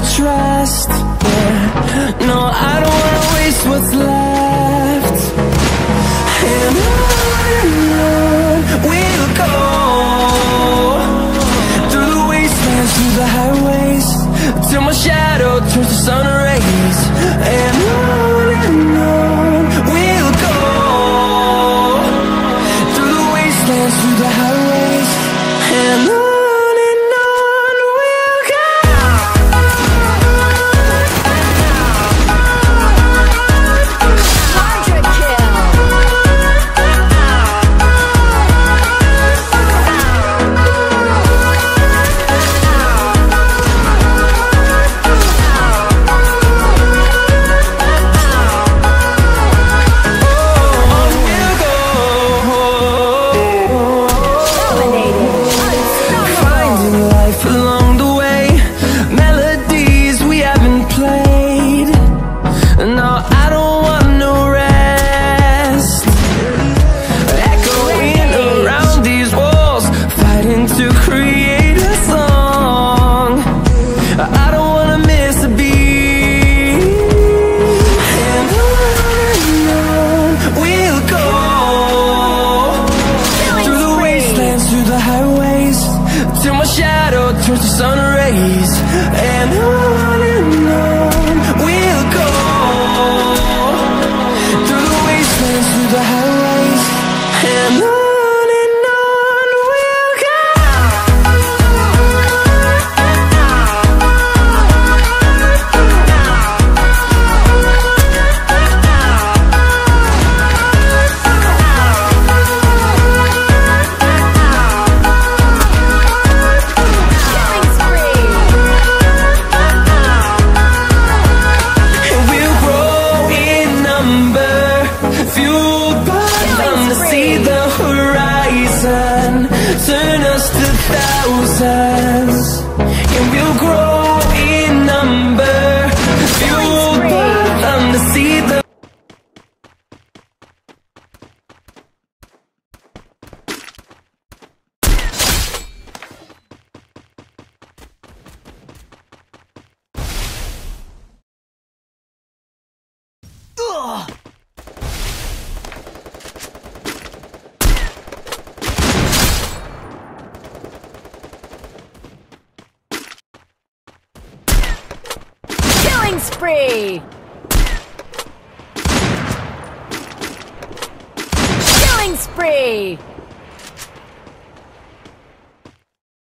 to trust. Yeah. No, I don't wanna waste what's left. And on we'll go, through the wastelands, through the highways, till my shadow turns to sun rays. And on we'll go, through the wastelands, through the highways, and on we'll go. Spree! Killing spree!